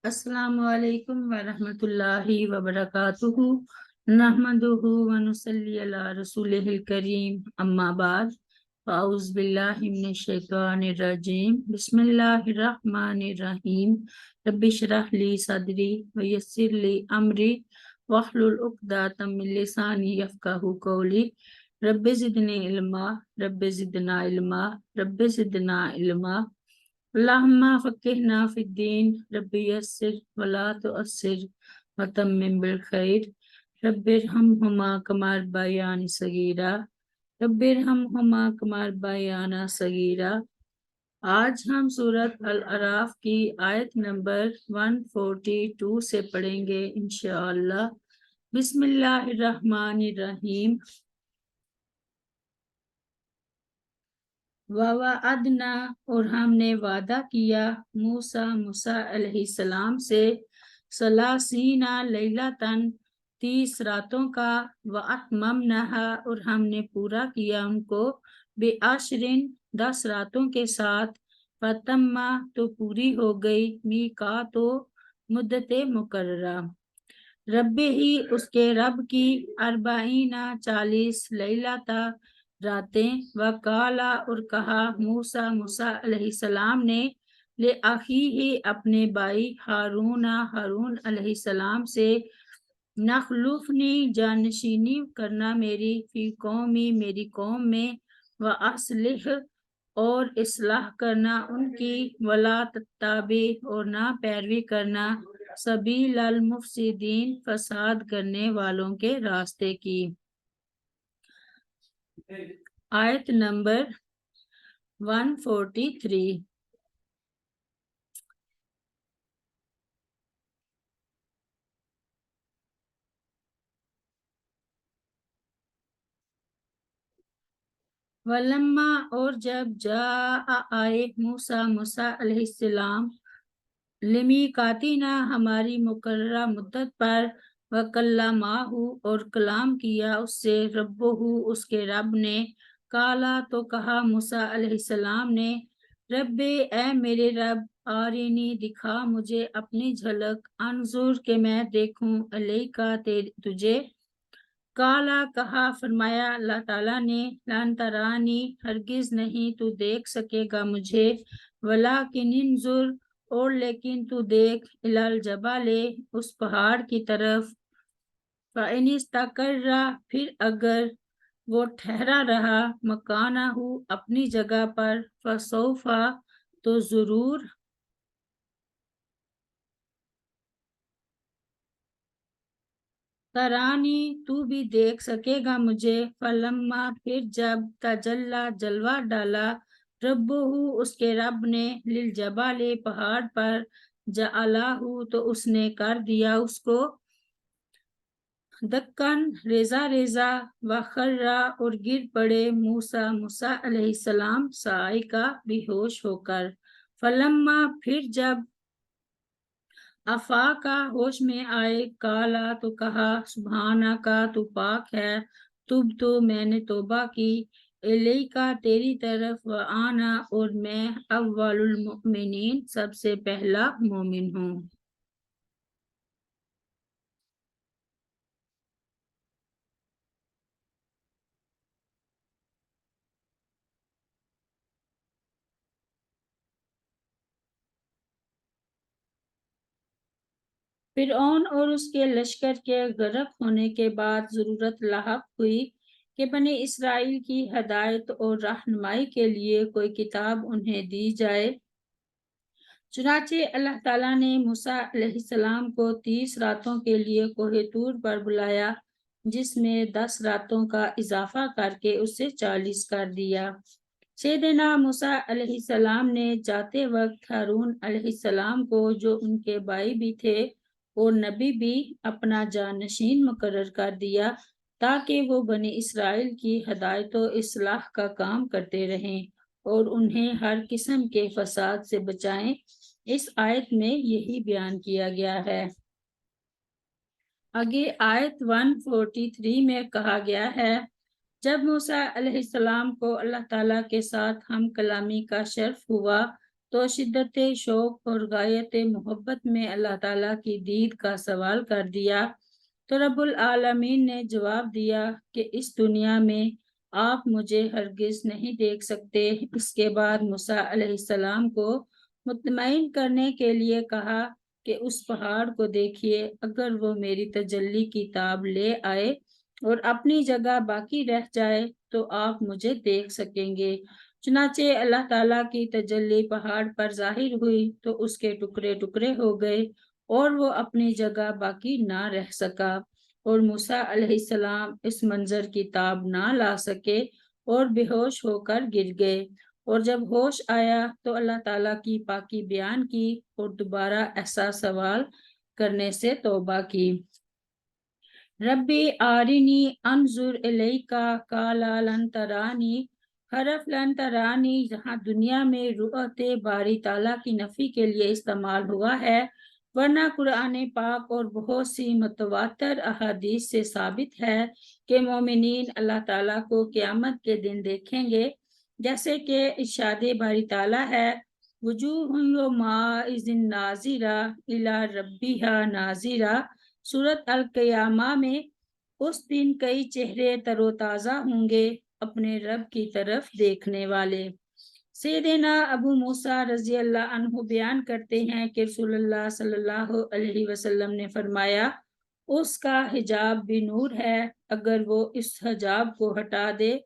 السلام علیکم ورحمۃ اللہ وبرکاتہ نحمدہ ونصلی علی رسولہ الکریم اما بعد اعوذ باللہ من الشیطان الرجیم بسم اللہ الرحمن الرحیم رب اشرح لی صدری ویسر لی امری واحلل عقدۃ من لسانی یفقہوا قولی رب زدنی علما رب زدنا علما رب زدنا علما اللہم فقہنا فی الدین رب یسر ولا تعسر وتمم بالخیر رب ارحمہما کما ربیانی صغیرا رب ارحمہما کما ربیانا صغیرا۔ آج ہم سورۃ الاعراف کی آیت نمبر 142 سے پڑھیں گے انشاءاللہ۔ بسم اللہ الرحمن الرحیم۔ وَوَعَدْنَا اور ہم نے وعدہ کیا موسیٰ علیہ السلام سے ثلاثین لیلۃً 30 راتوں کا وَأَتْمَمْنَاهَا اور ہم نے پورا کیا ان کو بِعَشْرٍ 10 راتوں کے ساتھ فَتَمَّ تو پوری ہو گئی میقات مدت مقررہ رب ہی اس کے رب کی 40 لیلۃ راتیں وقالا اور کہا موسیٰ علیہ السلام نے لأخیہ اپنے بھائی ہارون علیہ السلام سے نخلفنی جانشینی کرنا میری فی قومی میری قوم میں وأصلح اور اصلاح کرنا ان کی ولا تتبع اور نہ پیروی کرنا سبیل المفسدین فساد کرنے والوں کے راستے کی۔ آیت نمبر 143۔ ولما اور جب جاء آئے موسیٰ علیہ السلام لمیقاتنا ہماری مقررہ مدت پر وکلمہ اور کلام کیا اس سے ربہ اس کے رب نے کالا تو کہا موسیٰ علیہ السلام نے رب اے میرے رب آرینی دکھا مجھے اپنی جھلک انظر کہ میں دیکھوں علیکا تجھے کالا کہا فرمایا اللہ تعالیٰ نے لن ترانی ہرگز نہیں تو دیکھ سکے گا مجھے ولیکن انظر اور لیکن تو دیکھ الی الجبل اس پہاڑ کی طرف فإن استقر پھر اگر وہ ٹھہرا رہا مکانہ اپنی جگہ پر فسوف تو ضرور ترانی تو بھی دیکھ سکے گا مجھے فلما پھر جب تجلی جلوہ ڈالا ربہ اس کے رب نے للجبل پہاڑ پر جعلہ تو اس نے کر دیا اس کو دکن ریزہ ریزہ وخرا اور گر پڑے موسیٰ علیہ السلام صاعقہ بے ہوش ہو کر فلما پھر جب افاقہ ہوش میں آئے کالا تو کہا سبحانہ کا تو پاک ہے تب تو میں نے توبہ کی الیکا تیری طرف وآنا اور میں اول المؤمنین سب سے پہلا مومن ہوں۔ فرعون اور اس کے لشکر کے غرق ہونے کے بعد ضرورت لاحق ہوئی کہ بنی اسرائیل کی ہدایت اور رہنمائی کے لیے کوئی کتاب انہیں دی جائے۔ چنانچہ اللہ تعالیٰ نے موسیٰ علیہ السلام کو 30 راتوں کے لیے کوہ طور پر بلایا جس میں 10 راتوں کا اضافہ کر کے اسے 40 کر دیا۔ سیدنا موسیٰ علیہ السلام نے جاتے وقت ہارون علیہ السلام کو جو ان کے بھائی بھی تھے اور نبی بھی اپنا جانشین مقرر کر دیا تاکہ وہ بنی اسرائیل کی ہدایت و اصلاح کا کام کرتے رہیں اور انہیں ہر قسم کے فساد سے بچائیں۔ اس آیت میں یہی بیان کیا گیا ہے۔ آگے آیت 143 میں کہا گیا ہے جب موسیٰ علیہ السلام کو اللہ تعالیٰ کے ساتھ ہم کلامی کا شرف ہوا تو شدت شوق اور غایت محبت میں اللہ تعالیٰ کی دید کا سوال کر دیا، تو رب العالمین نے جواب دیا کہ اس دنیا میں آپ مجھے ہرگز نہیں دیکھ سکتے۔ اس کے بعد موسیٰ علیہ السلام کو مطمئن کرنے کے لیے کہا کہ اس پہاڑ کو دیکھیے، اگر وہ میری تجلی کی تاب لے آئے اور اپنی جگہ باقی رہ جائے تو آپ مجھے دیکھ سکیں گے۔ چنانچہ اللہ تعالیٰ کی تجلی پہاڑ پر ظاہر ہوئی تو اس کے ٹکڑے ٹکڑے ہو گئے اور وہ اپنی جگہ باقی نہ رہ سکا، اور موسیٰ علیہ السلام اس منظر کی تاب نہ لا سکے اور بے ہوش ہو کر گر گئے، اور جب ہوش آیا تو اللہ تعالیٰ کی پاکی بیان کی اور دوبارہ ایسا سوال کرنے سے توبہ کی۔ ربی آرینی انظر الیکا قالا لن ترانی، حرف لن ترانی جہاں دنیا میں رؤیت باری تعالیٰ کی نفی کے لیے استعمال ہوا ہے، ورنہ قرآن پاک اور بہت سی متواتر احادیث سے ثابت ہے کہ مومنین اللہ تعالیٰ کو قیامت کے دن دیکھیں گے، جیسے کہ ارشاد باری تعالیٰ ہے، وجوہ یومئذ ناظرہ الی ربہا ناظرہ۔ سورۃ القیامہ میں اس دن کئی چہرے تر و تازہ ہوں گے، اپنے رب کی طرف دیکھنے والے۔ سیدنا ابو موسیٰ رضی اللہ عنہ بیان کرتے ہیں کہ رسول اللہ صلی اللہ علیہ وسلم نے فرمایا، اس کا حجاب بھی نور ہے، اگر وہ اس حجاب کو ہٹا دے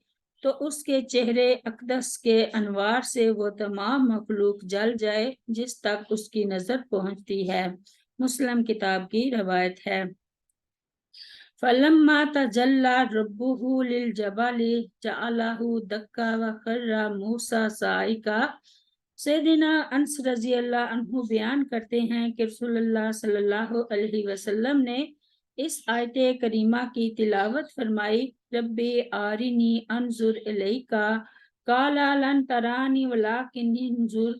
تو اس کے چہرے اقدس کے انوار سے وہ تمام مخلوق جل جائے جس تک اس کی نظر پہنچتی ہے۔ مسلم کتاب کی روایت ہے۔ فَلَمَّا تَجَلَّى رَبُّهُ لِلْجَبَلِ جَعَلَهُ دَكًّا وَخَرَّ مُوسَىٰ صَعِقًا۔ سیدنا انس رضی اللہ عنہ بیان کرتے ہیں کہ رسول اللہ صلی اللہ علیہ وسلم نے اس آیت کریمہ کی تلاوت فرمائی، ربی آرینی انظر الیکا قال لن ترانی ولکن انظر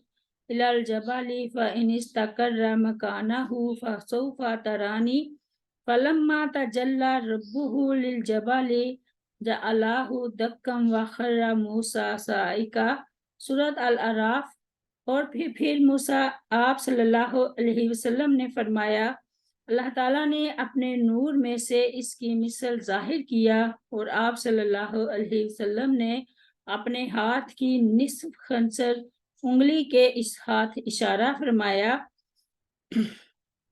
الی الجبل فإن استقر مکانہ فسوف ترانی۔ فلما تجلی ربہ للجبل جعلہ دکا وخر موسیٰ صعقا۔ سورۃ الاعراف۔ اور پھر موسیٰ آپ صلی اللہ علیہ وسلم نے فرمایا، اللہ تعالیٰ نے اپنے نور میں سے اس کی مثل ظاہر کیا، اور آپ صلی اللہ علیہ وسلم نے اپنے ہاتھ کی نصف خنصر انگلی کے اس ہاتھ اشارہ فرمایا۔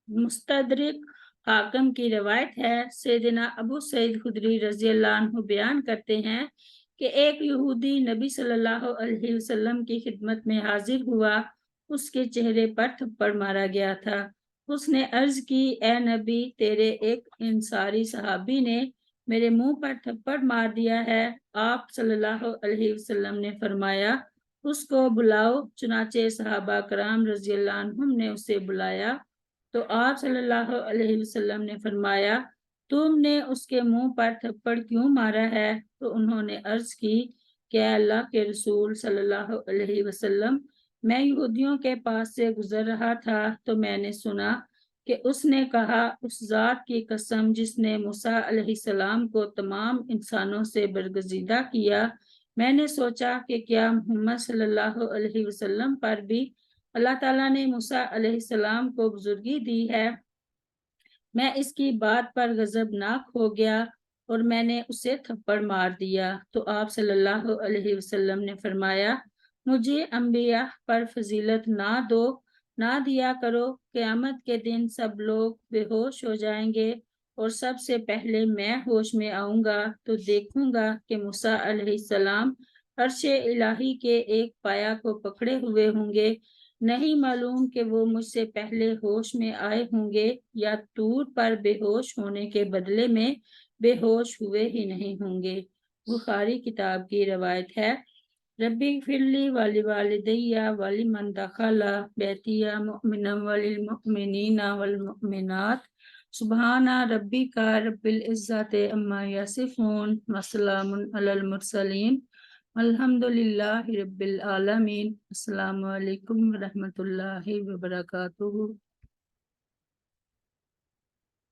مستدرک حاکم کی روایت ہے، سیدنا ابو سعید خدری رضی اللہ عنہ بیان کرتے ہیں کہ ایک یہودی نبی صلی اللہ علیہ وسلم کی خدمت میں حاضر ہوا، اس کے چہرے پر تھپڑ مارا گیا تھا۔ اس نے عرض کی، اے نبی، تیرے ایک انصاری صحابی نے میرے منہ پر تھپڑ مار دیا ہے۔ آپ صلی اللہ علیہ وسلم نے فرمایا، اس کو بلاؤ۔ چنانچہ صحابہ کرام رضی اللہ عنہم نے اسے بلایا تو آپ صلی اللہ علیہ وسلم نے فرمایا، تم نے اس کے منہ پر تھپڑ کیوں مارا ہے؟ تو انہوں نے عرض کی کہ اے اللہ کے رسول صلی اللہ علیہ وسلم، میں یہودیوں کے پاس سے گزر رہا تھا تو میں نے سنا کہ اس نے کہا، اس ذات کی قسم جس نے موسیٰ علیہ السلام کو تمام انسانوں سے برگزیدہ کیا، میں نے سوچا کہ کیا محمد صلی اللہ علیہ وسلم پر بھی اللہ تعالیٰ نے موسیٰ علیہ السلام کو بزرگی دی ہے۔ میں اس کی بات پر غضبناک ہو گیا اور میں نے اسے تھپڑ مار دیا۔ تو آپ صلی اللہ علیہ وسلم نے فرمایا، مجھے انبیاء پر فضیلت نہ دیا کرو، قیامت کے دن سب لوگ بے ہوش ہو جائیں گے اور سب سے پہلے میں ہوش میں آؤں گا تو دیکھوں گا کہ موسیٰ علیہ السلام عرش الہی کے ایک پایا کو پکڑے ہوئے ہوں گے، نہیں معلوم کہ وہ مجھ سے پہلے ہوش میں آئے ہوں گے یا طور پر بے ہوش ہونے کے بدلے میں بے ہوش ہوئے ہی نہیں ہوں گے۔ بخاری کتاب کی روایت ہے۔ ربی اغفر لی ولوالدی ولمن دخل بیتی مؤمنا وللمؤمنین والمؤمنات۔ سبحان ربک رب العزت عما یصفون وسلام علی المرسلین الحمد للہ رب العالمین۔ السلام علیکم ورحمۃ اللہ وبرکاتہ۔